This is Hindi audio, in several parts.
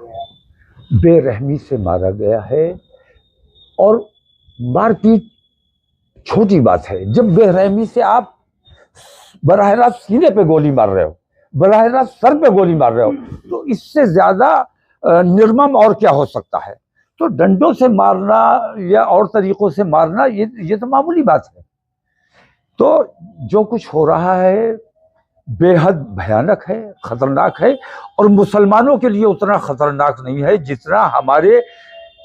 गया? बेरहमी से मारा गया है। और मारपीट छोटी बात है, जब बेरहमी से आप बराह रास्त सीने पे गोली मार रहे हो, बराह रास्त सर पे गोली मार रहे हो, तो इससे ज्यादा निर्मम और क्या हो सकता है। तो डंडों से मारना या और तरीकों से मारना ये तो मामूली बात है। तो जो कुछ हो रहा है बेहद भयानक है, खतरनाक है, और मुसलमानों के लिए उतना खतरनाक नहीं है जितना हमारे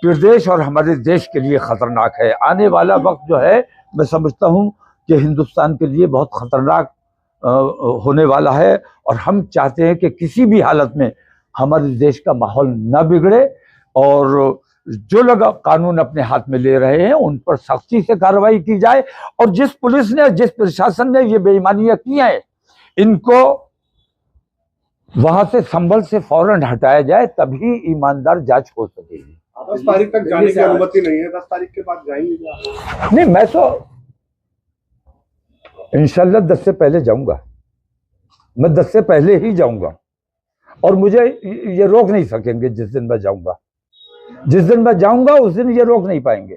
प्रदेश और हमारे देश के लिए खतरनाक है। आने वाला वक्त जो है, मैं समझता हूँ कि हिंदुस्तान के लिए बहुत खतरनाक होने वाला है, और हम चाहते हैं कि किसी भी हालत में हमारे देश का माहौल न बिगड़े, और जो लोग कानून अपने हाथ में ले रहे हैं उन पर सख्ती से कार्रवाई की जाए, और जिस पुलिस ने, जिस प्रशासन ने ये बेईमानियां की हैं, इनको वहां से संभल से फौरन हटाया जाए, तभी ईमानदार जांच हो सकेगी। 10 तारीख तक जाने की अनुमति नहीं है, 10 तारीख के बाद जाएंगे? नहीं, मैं तो इंशाल्लाह 10 से पहले जाऊंगा, मैं 10 से पहले ही जाऊंगा, और मुझे ये रोक नहीं सकेंगे। जिस दिन मैं जाऊंगा, जिस दिन मैं जाऊंगा उस दिन ये रोक नहीं पाएंगे।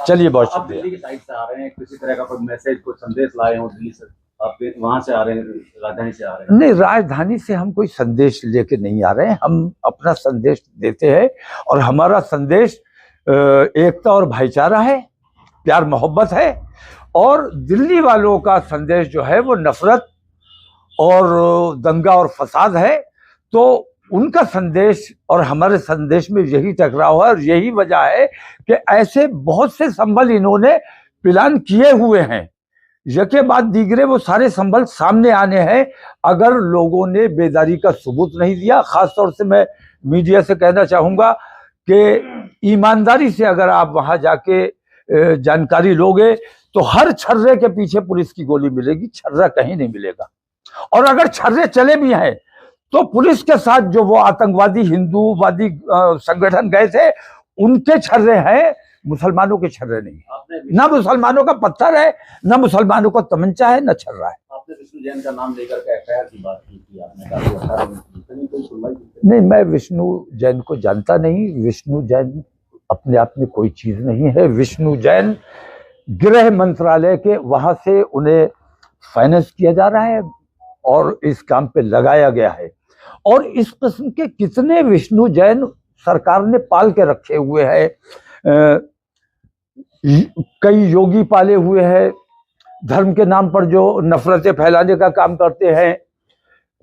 चलिए, बहुत शुक्रिया। दिल्ली की साइड से आ रहे हैं, किसी तरह का कोई मैसेज, कोई संदेश लाए हो दिल्ली से? आप वहां से आ रहे हैं, राजधानी से आ रहे हैं? नहीं, राजधानी से हम कोई संदेश लेके नहीं आ रहे हैं, हम अपना संदेश देते हैं, और हमारा संदेश एकता और भाईचारा है, प्यार मोहब्बत है। और दिल्ली वालों का संदेश जो है वो नफरत और दंगा और फसाद है। तो उनका संदेश और हमारे संदेश में यही टकराव है, और यही वजह है कि ऐसे बहुत से संबल इन्होंने प्लान किए हुए हैं, यके बाद दीगरे वो सारे संबल सामने आने हैं। अगर लोगों ने बेदारी का सबूत नहीं दिया, खासतौर से मैं मीडिया से कहना चाहूंगा कि ईमानदारी से अगर आप वहां जाके जानकारी लोगे तो हर छर्रे के पीछे पुलिस की गोली मिलेगी, छर्रा कहीं नहीं मिलेगा। और अगर छर्रे चले भी हैं तो पुलिस के साथ जो वो आतंकवादी हिंदूवादी संगठन गए थे उनके छर्रे हैं, मुसलमानों के छर्रे नहीं। ना मुसलमानों का पत्थर है, ना मुसलमानों का तमंचा है, ना छर्रा है। आपने विष्णु जैन का नाम लेकर के एफआईआर की बात की थी, आपने नहीं, मैं विष्णु जैन को जानता नहीं। विष्णु जैन अपने आप में कोई चीज नहीं है। विष्णु जैन गृह मंत्रालय के वहां से उन्हें फाइनेंस किया जा रहा है और इस काम पे लगाया गया है। और इस किस्म के कितने विष्णु जैन सरकार ने पाल के रखे हुए हैं। कई योगी पाले हुए हैं, धर्म के नाम पर जो नफरतें फैलाने का काम करते हैं।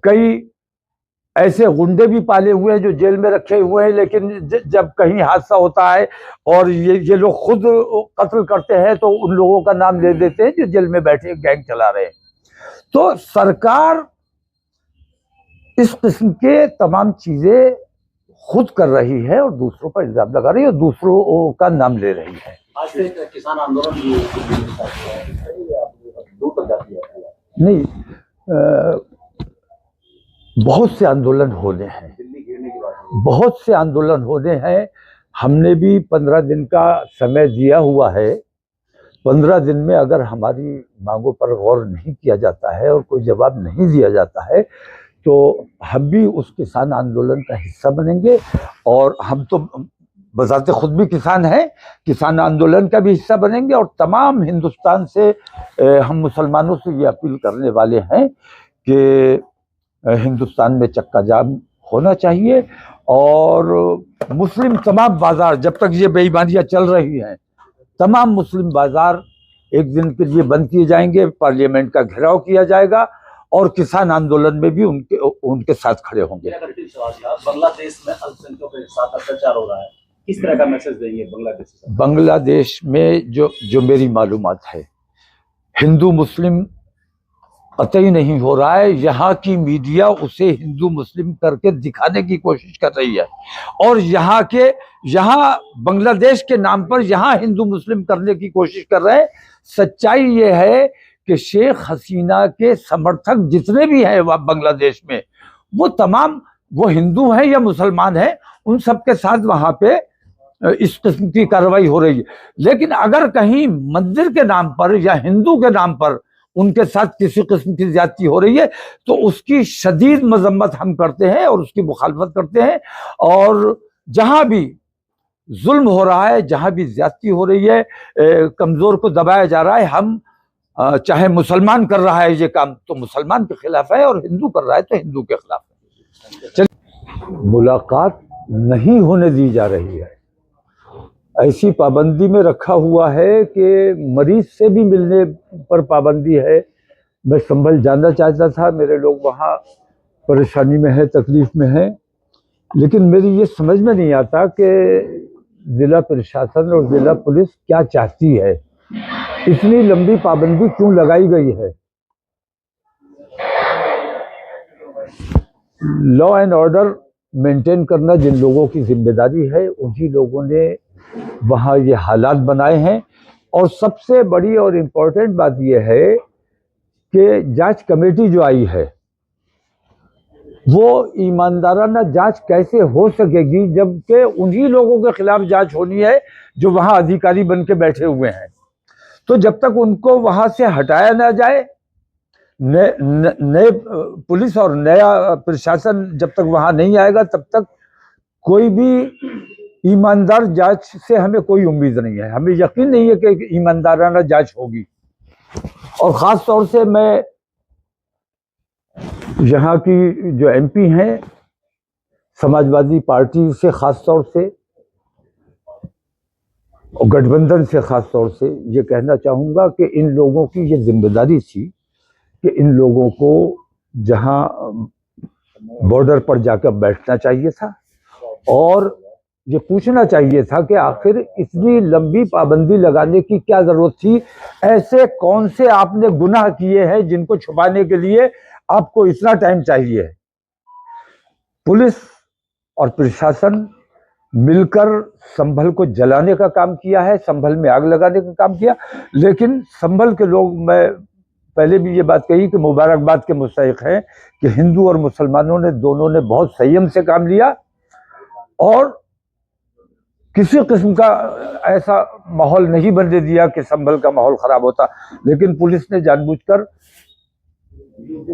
कई ऐसे गुंडे भी पाले हुए हैं जो जेल में रखे हुए हैं, लेकिन जब कहीं हादसा होता है और ये लोग खुद कत्ल करते हैं तो उन लोगों का नाम ले देते हैं जो जेल में बैठे गैंग चला रहे हैं। तो सरकार इस किस्म के तमाम चीजें खुद कर रही है और दूसरों पर इल्जाम लगा रही है और दूसरों का नाम ले रही है। आज से किसान आंदोलन दूर तक जाती है? नहीं, बहुत से आंदोलन होने हैं, दिल्ली घेरने की बात, बहुत से आंदोलन होने हैं। हमने भी 15 दिन का समय दिया हुआ है। 15 दिन में अगर हमारी मांगों पर गौर नहीं किया जाता है और कोई जवाब नहीं दिया जाता है तो हम भी उस किसान आंदोलन का हिस्सा बनेंगे। और हम तो बजाते खुद भी किसान हैं, किसान आंदोलन का भी हिस्सा बनेंगे। और तमाम हिंदुस्तान से हम मुसलमानों से ये अपील करने वाले हैं कि हिंदुस्तान में चक्का जाम होना चाहिए और मुस्लिम तमाम बाजार, जब तक ये बेईमानियां चल रही हैं, तमाम मुस्लिम बाजार एक दिन के लिए बंद किए जाएंगे, पार्लियामेंट का घेराव किया जाएगा और किसान आंदोलन में भी उनके साथ खड़े होंगे। बांग्लादेश में अल्पसंख्यकों के साथ अत्याचार हो रहा है, किस तरह का मैसेज देंगे बांग्लादेश? बांग्लादेश में जो मेरी मालूमात है, हिंदू मुस्लिम कतई नहीं हो रहा है। यहाँ की मीडिया उसे हिंदू मुस्लिम करके दिखाने की कोशिश कर रही है और यहाँ बांग्लादेश के नाम पर यहाँ हिंदू मुस्लिम करने की कोशिश कर रहे हैं। सच्चाई ये है कि शेख हसीना के समर्थक जितने भी हैं वह बांग्लादेश में, वो तमाम वो हिंदू हैं या मुसलमान हैं, उन सबके साथ वहाँ पे इस किस्म की कार्रवाई हो रही है। लेकिन अगर कहीं मंदिर के नाम पर या हिंदू के नाम पर उनके साथ किसी किस्म की ज्यादती हो रही है तो उसकी शदीद मजम्मत हम करते हैं और उसकी मुखालफत करते हैं। और जहां भी जुल्म हो रहा है, जहां भी ज्यादती हो रही है, कमजोर को दबाया जा रहा है, हम चाहे मुसलमान कर रहा है ये काम तो मुसलमान के खिलाफ है और हिंदू कर रहा है तो हिंदू के खिलाफ है। मुलाकात नहीं होने दी जा रही है, ऐसी पाबंदी में रखा हुआ है कि मरीज से भी मिलने पर पाबंदी है। मैं संभल जाना चाहता था, मेरे लोग वहाँ परेशानी में है, तकलीफ में है, लेकिन मेरी ये समझ में नहीं आता कि जिला प्रशासन और जिला पुलिस क्या चाहती है, इतनी लंबी पाबंदी क्यों लगाई गई है। लॉ एंड ऑर्डर मेंटेन करना जिन लोगों की जिम्मेदारी है, उन्हीं लोगों ने वहाँ ये हालात बनाए हैं। और सबसे बड़ी और इम्पोर्टेंट बात यह है कि जांच कमेटी जो आई है वो ईमानदाराना जांच कैसे हो सकेगी जबकि उन्हीं लोगों के खिलाफ जांच होनी है जो वहाँ अधिकारी बन के बैठे हुए हैं। तो जब तक उनको वहाँ से हटाया ना जाए, नए पुलिस और नया प्रशासन जब तक वहाँ नहीं आएगा तब तक कोई भी ईमानदार जांच से हमें कोई उम्मीद नहीं है। हमें यकीन नहीं है कि ईमानदाराना जांच होगी। और ख़ास तौर से मैं यहाँ की जो एमपी हैं समाजवादी पार्टी से ख़ास तौर से और गठबंधन से ख़ास तौर से ये कहना चाहूँगा कि इन लोगों की ये जिम्मेदारी थी कि इन लोगों को जहाँ बॉर्डर पर जाकर बैठना चाहिए था और ये पूछना चाहिए था कि आखिर इतनी लंबी पाबंदी लगाने की क्या जरूरत थी। ऐसे कौन से आपने गुनाह किए हैं जिनको छुपाने के लिए आपको इतना टाइम चाहिए। पुलिस और प्रशासन मिलकर संभल को जलाने का काम किया है, संभल में आग लगाने का काम किया, लेकिन संभल के लोग, मैं पहले भी ये बात कही कि मुबारकबाद के मुस्तहिक हैं कि हिंदू और मुसलमानों ने दोनों ने बहुत संयम से काम लिया और किसी किस्म का ऐसा माहौल नहीं बनने दिया कि संभल का माहौल खराब होता। लेकिन पुलिस ने जानबूझकर,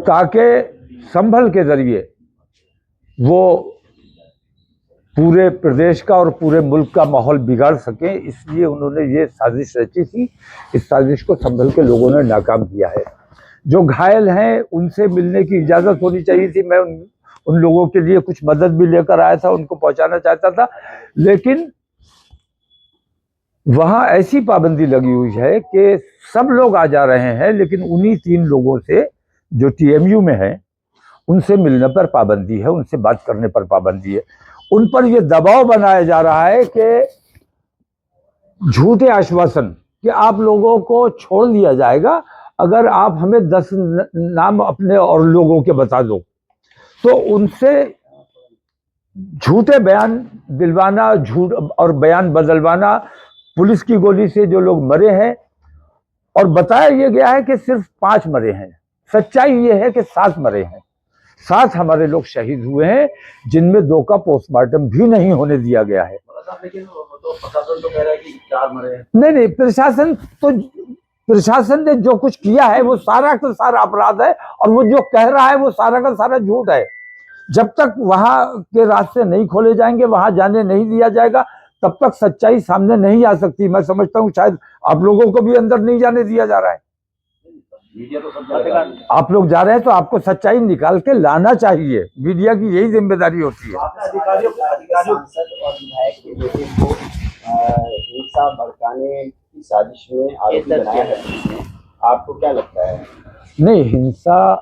ताकि संभल के जरिए वो पूरे प्रदेश का और पूरे मुल्क का माहौल बिगाड़ सके, इसलिए उन्होंने ये साजिश रची थी। इस साजिश को संभल के लोगों ने नाकाम किया है। जो घायल हैं उनसे मिलने की इजाज़त होनी चाहिए थी। मैं उन लोगों के लिए कुछ मदद भी लेकर आया था, उनको पहुंचाना चाहता था, लेकिन वहाँ ऐसी पाबंदी लगी हुई है कि सब लोग आ जा रहे हैं, लेकिन उन्हीं 3 लोगों से जो TMU में हैं उनसे मिलने पर पाबंदी है, उनसे बात करने पर पाबंदी है। उन पर यह दबाव बनाया जा रहा है कि झूठे आश्वासन कि आप लोगों को छोड़ दिया जाएगा अगर आप हमें 10 नाम अपने और लोगों के बता दो। तो उनसे झूठे बयान दिलवाना, झूठ और बयान बदलवाना। पुलिस की गोली से जो लोग मरे हैं, और बताया यह गया है कि सिर्फ 5 मरे हैं, सच्चाई ये है कि 7 मरे हैं। 7 हमारे लोग शहीद हुए हैं, जिनमें 2 का पोस्टमार्टम भी नहीं होने दिया गया है। लेकिन तो प्रशासन तो कह रहा है कि 4 मरे हैं। नहीं, प्रशासन ने जो कुछ किया है वो सारा का सारा अपराध है, और वो जो कह रहा है वो सारा का सारा झूठ है। जब तक वहां के रास्ते नहीं खोले जाएंगे, वहां जाने नहीं दिया जाएगा, तब तक सच्चाई सामने नहीं आ सकती। मैं समझता हूँ शायद आप लोगों को भी अंदर नहीं जाने दिया जा रहा है। मीडिया तो सब जाएगा। आप लोग जा रहे हैं तो आपको सच्चाई निकाल के लाना चाहिए। मीडिया की यही जिम्मेदारी होती है। अधिकारियों सांसद और विधायक के बेटे को हिंसा भड़काने की साजिश में आरोपी बनाया है, आपको क्या लगता है? नहीं, हिंसा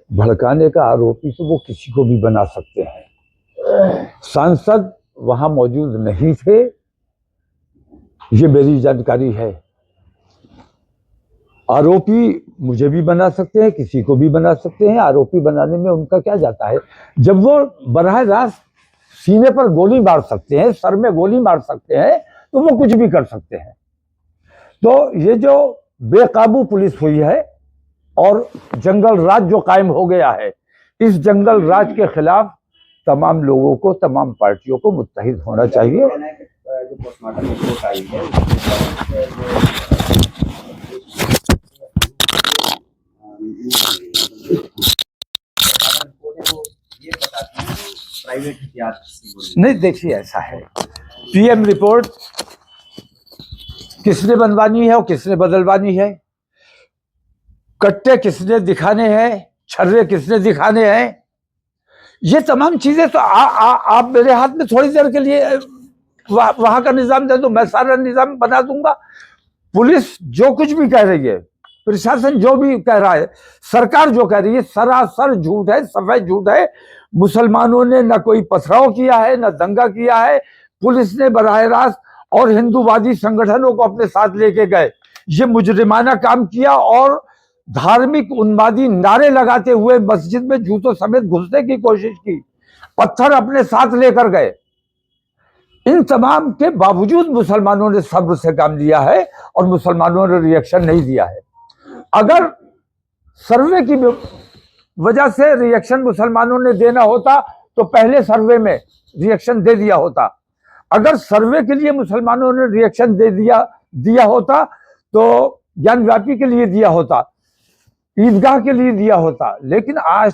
भड़काने का आरोपी तो वो किसी को भी बना सकते हैं। सांसद वहां मौजूद नहीं थे, ये मेरी जानकारी है। आरोपी मुझे भी बना सकते हैं, किसी को भी बना सकते हैं। आरोपी बनाने में उनका क्या जाता है, जब वो बराह रास्त सीने पर गोली मार सकते हैं, सर में गोली मार सकते हैं, तो वो कुछ भी कर सकते हैं। तो ये जो बेकाबू पुलिस हुई है और जंगल राज जो कायम हो गया है, इस जंगल राज के खिलाफ तमाम लोगों को, तमाम पार्टियों को मुत्तहिद होना चाहिए। जो पोस्टमार्टम रिपोर्ट आई है रिपोर्टें वो ये बताती हैं प्राइवेट हथियार से गोली। नहीं, देखिए ऐसा है, पीएम रिपोर्ट किसने बनवानी है और किसने बदलवानी है, कट्टे किसने दिखाने हैं, छर्रे किसने दिखाने हैं, ये तमाम चीजें तो आप मेरे हाथ में थोड़ी देर के लिए वहां का निजाम दे दो, मैं सारा निजाम बना दूंगा। पुलिस जो कुछ भी कह रही है, प्रशासन जो भी कह रहा है, सरकार जो कह रही है, सरासर झूठ है, सफेद झूठ है। मुसलमानों ने न कोई पथराव किया है, न दंगा किया है। पुलिस ने बराह रास्त और हिंदूवादी संगठनों को अपने साथ लेके गए, ये मुजरिमाना काम किया और धार्मिक उन्मादी नारे लगाते हुए मस्जिद में जूतों समेत घुसने की कोशिश की, पत्थर अपने साथ लेकर गए। इन तमाम के बावजूद मुसलमानों ने सब्र से काम लिया है और मुसलमानों ने रिएक्शन नहीं दिया है। अगर सर्वे की वजह से रिएक्शन मुसलमानों ने देना होता तो पहले सर्वे में रिएक्शन दे दिया होता। अगर सर्वे के लिए मुसलमानों ने रिएक्शन दे दिया होता तो ज्ञान व्यापी के लिए दिया होता, ईदगाह के लिए दिया होता, लेकिन आज